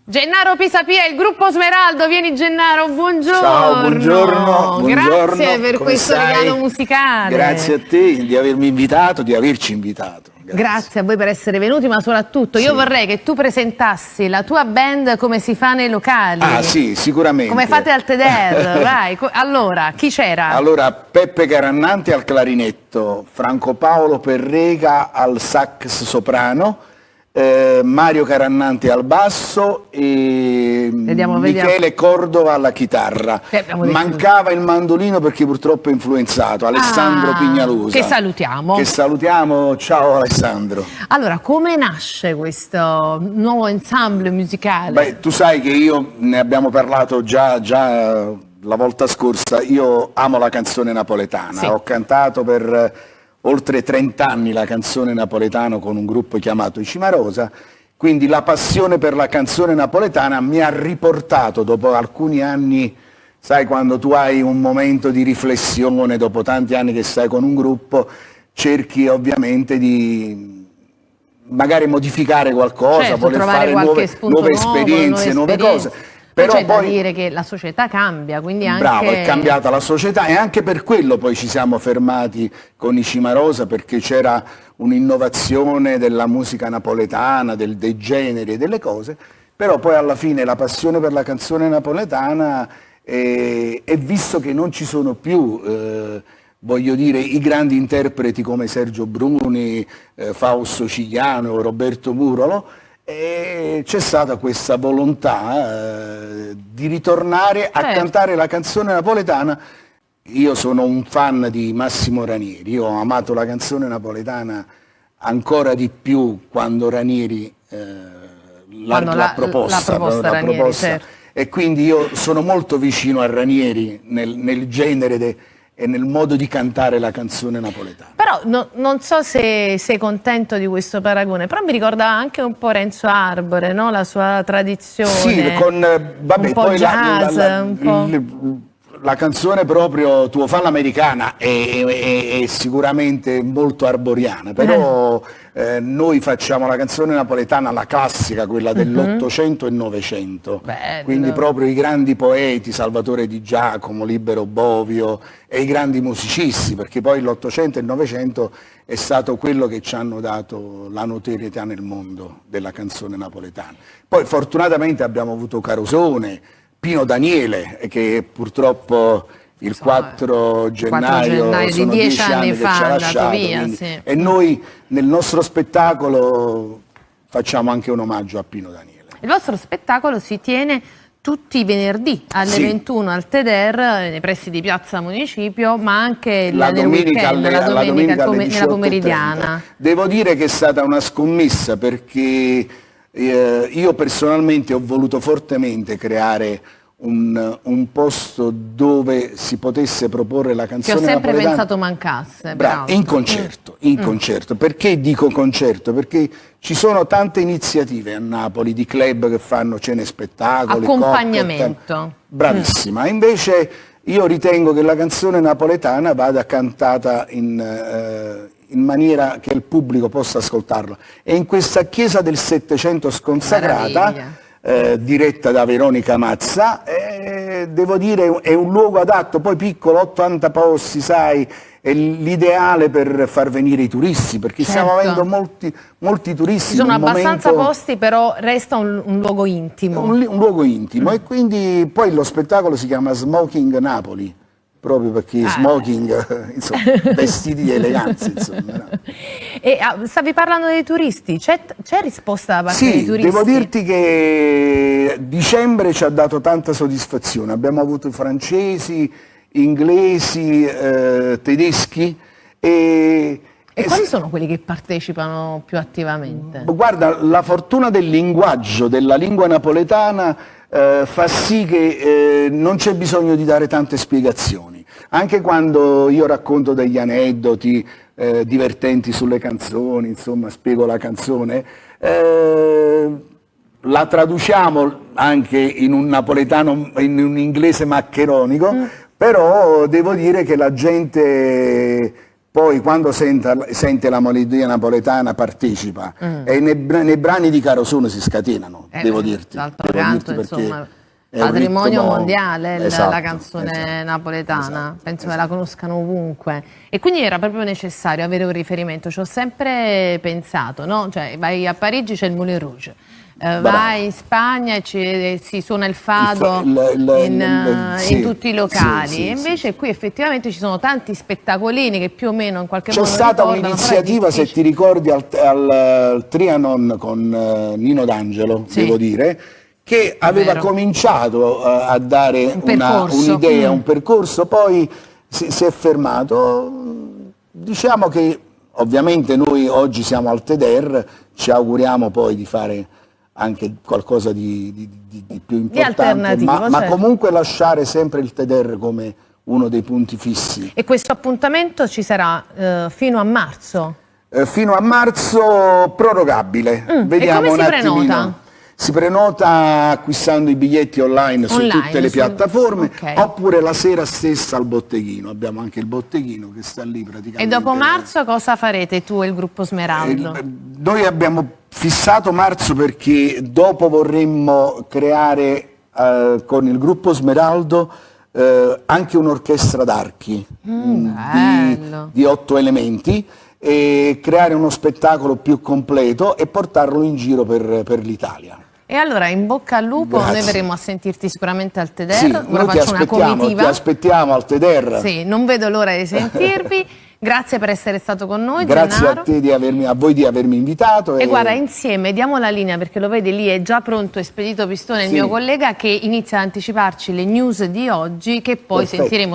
Gennaro Pisapia, il gruppo Smeraldo, vieni Gennaro, buongiorno. Ciao, buongiorno. Grazie per come questo stai? regalo musicale. Grazie a te di avermi invitato, di averci invitato. Grazie a voi per essere venuti, ma soprattutto io vorrei che tu presentassi la tua band come si fa nei locali. Ah sì, sicuramente. Come fate al TEDR, vai. Allora, chi c'era? Allora, Peppe Carannanti al clarinetto, Franco Paolo Perrega al sax soprano, Mario Carannanti al basso e Michele Cordova alla chitarra. Mancava il mandolino perché purtroppo è influenzato, Alessandro Pignalusa. Che salutiamo. Che salutiamo, ciao Alessandro. Allora, come nasce questo nuovo ensemble musicale? Beh, tu sai che io ne abbiamo parlato già la volta scorsa, io amo la canzone napoletana, sì. Ho cantato per oltre 30 anni la canzone napoletana con un gruppo chiamato I Cimarosa, quindi la passione per la canzone napoletana mi ha riportato dopo alcuni anni, sai, quando tu hai un momento di riflessione, dopo tanti anni che stai con un gruppo, cerchi ovviamente di magari modificare qualcosa, certo, voler fare nuove esperienze, nuove cose. Però c'è da dire che la società cambia, quindi anche... Bravo, è cambiata la società e anche per quello poi ci siamo fermati con i Cimarosa, perché c'era un'innovazione della musica napoletana, dei generi e delle cose, però poi alla fine la passione per la canzone napoletana è visto che non ci sono più, voglio dire, i grandi interpreti come Sergio Bruni, Fausto Cigliano, Roberto Murolo, e c'è stata questa volontà di ritornare a cantare la canzone napoletana. Io sono un fan di Massimo Ranieri, io ho amato la canzone napoletana ancora di più quando Ranieri l'ha proposta, Ranieri, certo. E quindi io sono molto vicino a Ranieri nel genere e nel modo di cantare la canzone napoletana. Però non so se sei contento di questo paragone, però mi ricorda anche un po' Renzo Arbore, no? La sua tradizione. Sì, con vabbè, un po' poi jazz, un po'... la canzone proprio Tuo fan americana è sicuramente molto arboriana, però noi facciamo la canzone napoletana, la classica, quella dell'800 e 900, quindi proprio i grandi poeti, Salvatore Di Giacomo, Libero Bovio e i grandi musicisti, perché poi l'800 e il 900 è stato quello che ci hanno dato la notorietà nel mondo della canzone napoletana. Poi fortunatamente abbiamo avuto Carosone, Pino Daniele, che purtroppo il 4 gennaio sono 10 anni che ci ha lasciato, via, sì. E noi nel nostro spettacolo facciamo anche un omaggio a Pino Daniele. Il vostro spettacolo si tiene tutti i venerdì alle 21 al TEDR, nei pressi di Piazza Municipio, ma anche la domenica nella pomeridiana. Devo dire che è stata una scommessa, perché io personalmente ho voluto fortemente creare un posto dove si potesse proporre la canzone napoletana. Che ho sempre pensato mancasse. In concerto. Perché dico concerto? Perché ci sono tante iniziative a Napoli di club che fanno cene spettacoli, accompagnamento. Bravissima. Invece io ritengo che la canzone napoletana vada cantata in maniera che il pubblico possa ascoltarlo. E in questa chiesa del Settecento sconsacrata, diretta da Veronica Mazza, devo dire è un luogo adatto, poi piccolo, 80 posti, sai, è l'ideale per far venire i turisti, perché stiamo avendo molti turisti. Ci sono abbastanza posti, però resta un luogo intimo. Un luogo intimo, e quindi poi lo spettacolo si chiama Smoking Napoli, proprio perché smoking, insomma, vestiti di eleganza, insomma. No? E stavi parlando dei turisti, c'è risposta da parte dei turisti? Devo dirti che dicembre ci ha dato tanta soddisfazione, abbiamo avuto francesi, inglesi, tedeschi e quali sono quelli che partecipano più attivamente? Guarda, la fortuna del linguaggio, della lingua napoletana, fa sì che non c'è bisogno di dare tante spiegazioni. Anche quando io racconto degli aneddoti divertenti sulle canzoni, insomma, spiego la canzone, la traduciamo anche in un napoletano, in un inglese maccheronico, però devo dire che la gente poi quando sente la melodia napoletana partecipa e nei brani di Carosuno si scatenano, devo dirti. D'altro canto, perché insomma, è un patrimonio ritmo- mondiale Esatto, la canzone esatto, napoletana, penso che esatto. la conoscano ovunque. E quindi era proprio necessario avere un riferimento, ci ho sempre pensato, no? Cioè, vai a Parigi c'è il Moulin Rouge. Vai in Spagna e si suona il fado in tutti i locali, sì, e invece qui effettivamente ci sono tanti spettacolini che più o meno in qualche C'è modo stata ricordano, però è un'iniziativa, se difficile. ti ricordi, al Trianon con Nino D'Angelo, Sì. devo dire, che aveva vero. cominciato a dare percorso. un'idea, un percorso, poi si è fermato. Diciamo che ovviamente noi oggi siamo al TEDER, ci auguriamo poi di fare anche qualcosa di più importante, alternativo, ma certo. comunque lasciare sempre il TEDER come uno dei punti fissi. E questo appuntamento ci sarà fino a marzo? Fino a marzo prorogabile. Vediamo e come un si attimino. prenota? Si prenota acquistando i biglietti online su tutte le piattaforme, ok. oppure la sera stessa al botteghino. Abbiamo anche il botteghino che sta lì praticamente. E dopo marzo cosa farete tu e il gruppo Smeraldo? Noi abbiamo fissato marzo perché dopo vorremmo creare con il gruppo Smeraldo anche un'orchestra d'archi bello. di 8 elementi, e creare uno spettacolo più completo e portarlo in giro per l'Italia. E allora in bocca al lupo, Grazie. noi verremo a sentirti sicuramente al TEDER, Sì, ora noi faccio una ti comitiva. aspettiamo al TEDER. Sì, non vedo l'ora di sentirvi. Grazie per essere stato con noi, Grazie Gennaro. a te a voi di avermi invitato. E guarda, insieme diamo la linea, perché lo vedi lì, è già pronto Espedito Pistone, il Sì. mio collega, che inizia a anticiparci le news di oggi, che poi Perfetto. sentiremo